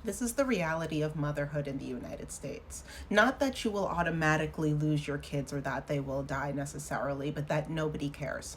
This is the reality of motherhood in the United States. Not that you will automatically lose your kids or that they will die necessarily, but that nobody cares.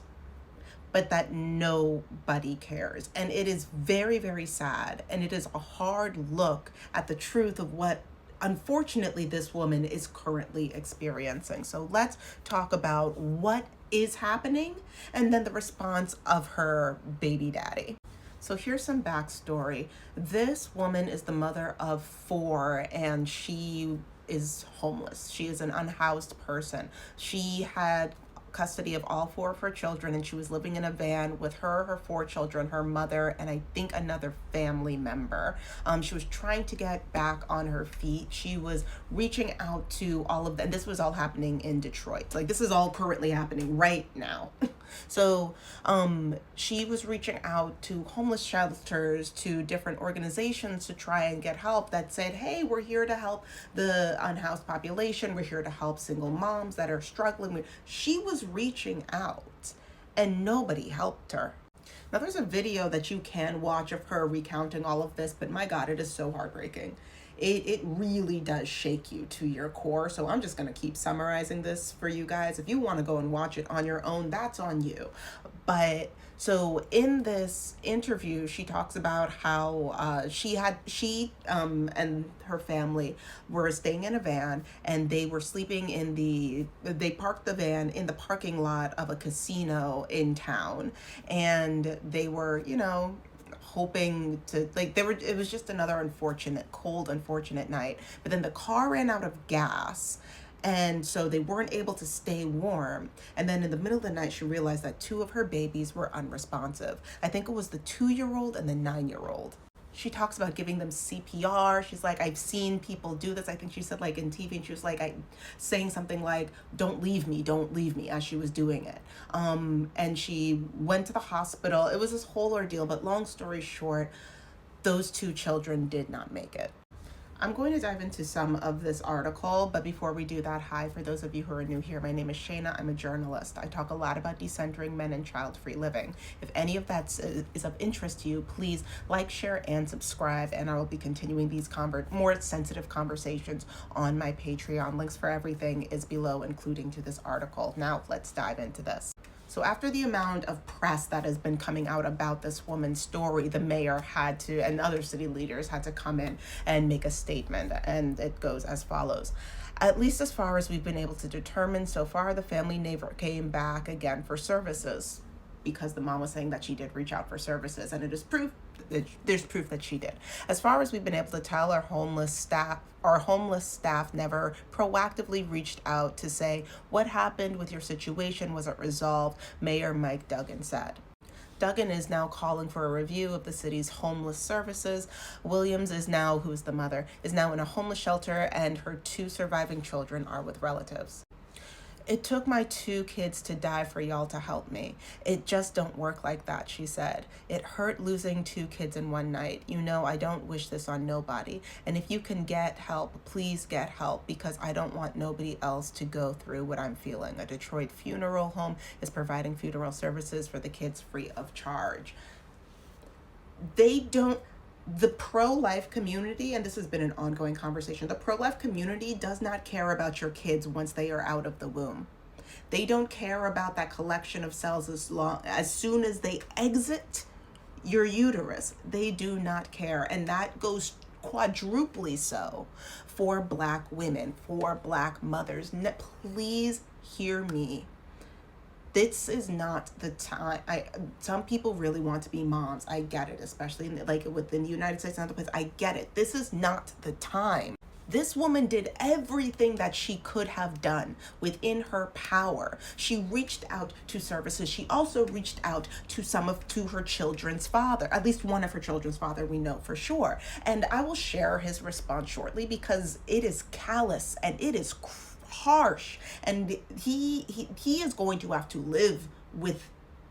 But that nobody cares. And it is very, very sad. And it is a hard look at the truth of what, unfortunately, this woman is currently experiencing. So let's talk about what is happening and then the response of her baby daddy. So here's some backstory. This woman is the mother of 4 and she is homeless. She is an unhoused person. She had custody of all 4 of her children and she was living in a van with her 4 children, her mother, and I think another family member. She was trying to get back on her feet. She was reaching out to all of them. This was all happening in Detroit. Like, this is all currently happening right now. So she was reaching out to homeless shelters, to different organizations to try and get help that said, hey, we're here to help the unhoused population. We're here to help single moms that are struggling. She was reaching out and nobody helped her. Now, there's a video that you can watch of her recounting all of this, but my God, it is so heartbreaking. It really does shake you to your core. So I'm just going to keep summarizing this for you guys. If you want to go and watch it on your own, that's on you. But so in this interview, she talks about how she and her family were staying in a van and they were sleeping they parked the van in the parking lot of a casino in town. And they were, hoping to, it was just another unfortunate night. But then the car ran out of gas. And so they weren't able to stay warm. And then in the middle of the night, she realized that 2 of her babies were unresponsive. I think it was the 2-year-old and the 9-year-old. She talks about giving them CPR. She's like, I've seen people do this. I think she said in TV, and she was saying something like, don't leave me, as she was doing it. And she went to the hospital. It was this whole ordeal, but long story short, those 2 children did not make it. I'm going to dive into some of this article, but before we do that, hi, for those of you who are new here, my name is Shayna. I'm a journalist. I talk a lot about decentering men and child-free living. If any of that is of interest to you, please like, share, and subscribe, and I will be continuing these more sensitive conversations on my Patreon. Links for everything is below, including to this article. Now, let's dive into this. So after the amount of press that has been coming out about this woman's story, the mayor and other city leaders had to come in and make a statement. And it goes as follows. At least as far as we've been able to determine so far, the family never came back again for services, because the mom was saying that she did reach out for services, and there's proof that she did. As far as we've been able to tell, our homeless staff never proactively reached out to say, what happened with your situation? Was it resolved? Mayor Mike Duggan said. Duggan is now calling for a review of the city's homeless services. Williams who's the mother, is now in a homeless shelter, and her 2 surviving children are with relatives. It took my 2 kids to die for y'all to help me. It just don't work like that, she said. It hurt losing 2 kids in one night. I don't wish this on nobody. And if you can get help, please get help, because I don't want nobody else to go through what I'm feeling. A Detroit funeral home is providing funeral services for the kids free of charge. The pro-life community, and this has been an ongoing conversation, the pro-life community does not care about your kids once they are out of the womb. They don't care about that collection of cells as soon as they exit your uterus. They do not care. And that goes quadruply so for Black women, for Black mothers. Please hear me. This is not the time. Some people really want to be moms. I get it, especially within the United States and other places. I get it. This is not the time. This woman did everything that she could have done within her power. She reached out to services. She also reached out to her children's father, at least one of her children's father, we know for sure. And I will share his response shortly, because it is callous and it is harsh, and he is going to have to live with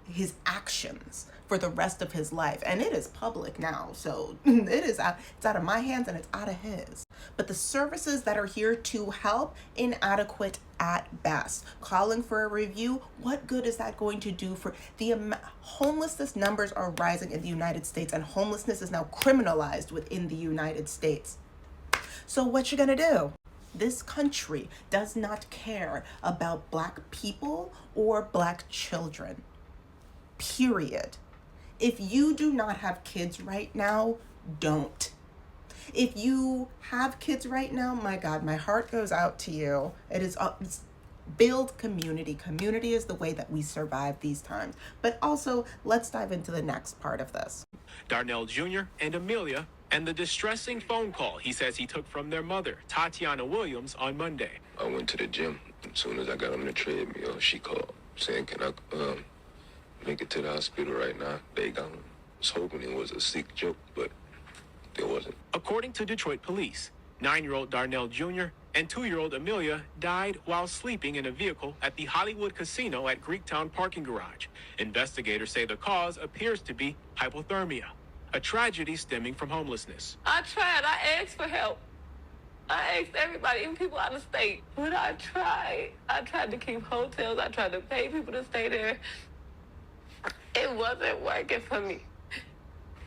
his actions for the rest of his life, and it is public now, so it's out of my hands and it's out of his. But the services that are here to help, inadequate at best. Calling for a review, what good is that going to do for the homelessness numbers are rising in the United States, and homelessness is now criminalized within the United States. So what you gonna do? This country does not care about Black people or Black children. Period. If you do not have kids right now, don't. If you have kids right now, my God, my heart goes out to you. It's build community. Community is the way that we survive these times. But also, let's dive into the next part of this. Darnell Jr. and Amelia, and the distressing phone call he says he took from their mother, Tatiana Williams, on Monday. I went to the gym. As soon as I got on the treadmill, she called saying, can I make it to the hospital right now? They gone. I was hoping it was a sick joke, but it wasn't. According to Detroit police, 9-year-old Darnell Jr. and 2-year-old Amelia died while sleeping in a vehicle at the Hollywood Casino at Greektown parking garage. Investigators say the cause appears to be hypothermia, a tragedy stemming from homelessness. I tried. I asked for help. I asked everybody, even people out of state. But I tried. I tried to keep hotels. I tried to pay people to stay there. It wasn't working for me.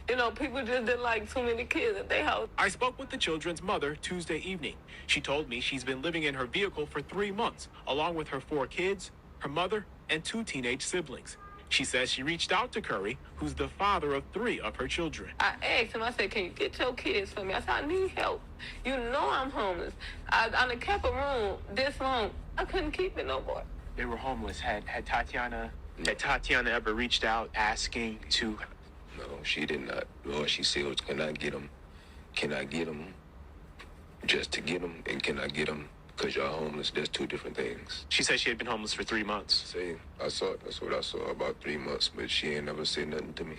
You know, people just didn't like too many kids at their house. I spoke with the children's mother Tuesday evening. She told me she's been living in her vehicle for 3 months, along with her 4 kids, her mother, and 2 teenage siblings. She says she reached out to Curry, who's the father of 3 of her children. I asked him, I said, can you get your kids for me? I said, I need help. You know I'm homeless. I done kept a room this long. I couldn't keep it no more. They were homeless. Had Tatiana ever reached out asking to... No, she did not. All she said was, can I get them? Can I get them just to get them? And can I get them because y'all homeless? There's 2 different things. She said she had been homeless for 3 months. See, that's what I saw, about 3 months, but she ain't never said nothing to me.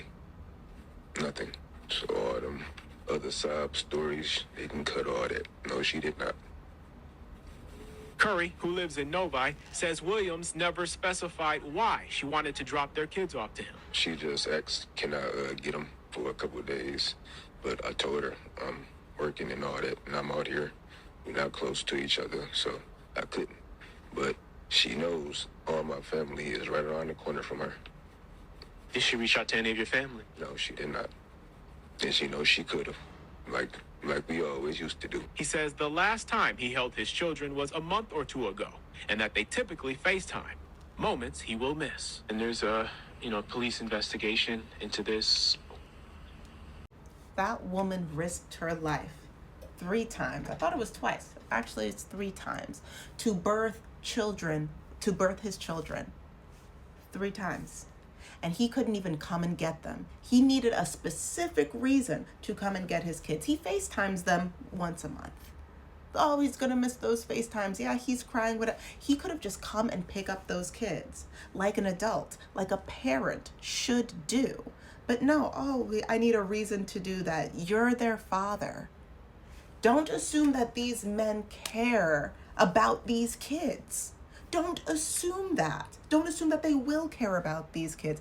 Nothing. So all them other sob stories, they can cut all that. No, she did not. Curry, who lives in Novi, says Williams never specified why she wanted to drop their kids off to him. She just asked, can I get them for a couple of days? But I told her I'm working and all that, and I'm out here. We're not close to each other, so I couldn't. But she knows all my family is right around the corner from her. Did she reach out to any of your family? No, she did not. And she knows she could have, like we always used to do. He says the last time he held his children was a month or 2 ago, and that they typically FaceTime, moments he will miss. And there's a, police investigation into this. That woman risked her life 3 times. I thought it was twice. Actually, it's 3 times to birth his children. 3 times. And he couldn't even come and get them. He needed a specific reason to come and get his kids. He FaceTimes them once a month. Oh, he's gonna miss those FaceTimes. Yeah, he's crying. He could have just come and pick up those kids like an adult, like a parent should do. But no, I need a reason to do that. You're their father. Don't assume that these men care about these kids. Don't assume that. Don't assume that they will care about these kids.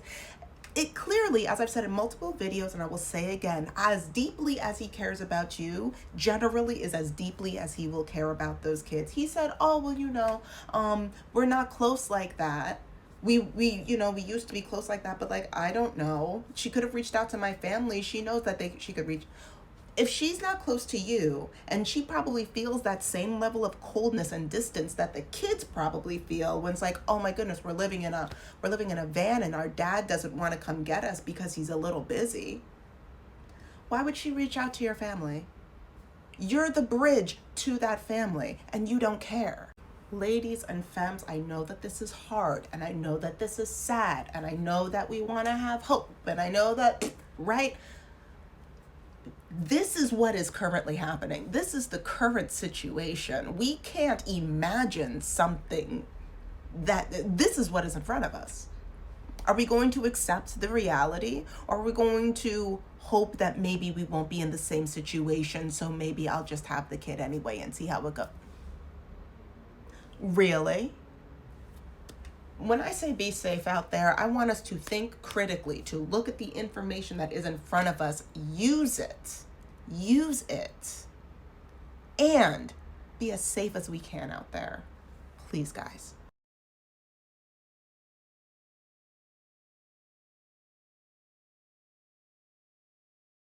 It clearly, as I've said in multiple videos, and I will say again, as deeply as he cares about you, generally is as deeply as he will care about those kids. He said, we're not close like that. We used to be close like that, but I don't know. She could have reached out to my family. She knows that she could reach. If she's not close to you, and she probably feels that same level of coldness and distance that the kids probably feel when it's like, oh my goodness, we're living in a van and our dad doesn't want to come get us because he's a little busy. Why would she reach out to your family? You're the bridge to that family, and you don't care. Ladies and femmes, I know that this is hard, and I know that this is sad, and I know that we want to have hope, and I know that, right? This is what is currently happening. This is the current situation. We can't imagine something this is what is in front of us. Are we going to accept the reality, or are we going to hope that maybe we won't be in the same situation, so maybe I'll just have the kid anyway and see how it goes? Really? When I say be safe out there, I want us to think critically, to look at the information that is in front of us, use it. Use it. and be as safe as we can out there. Please, guys.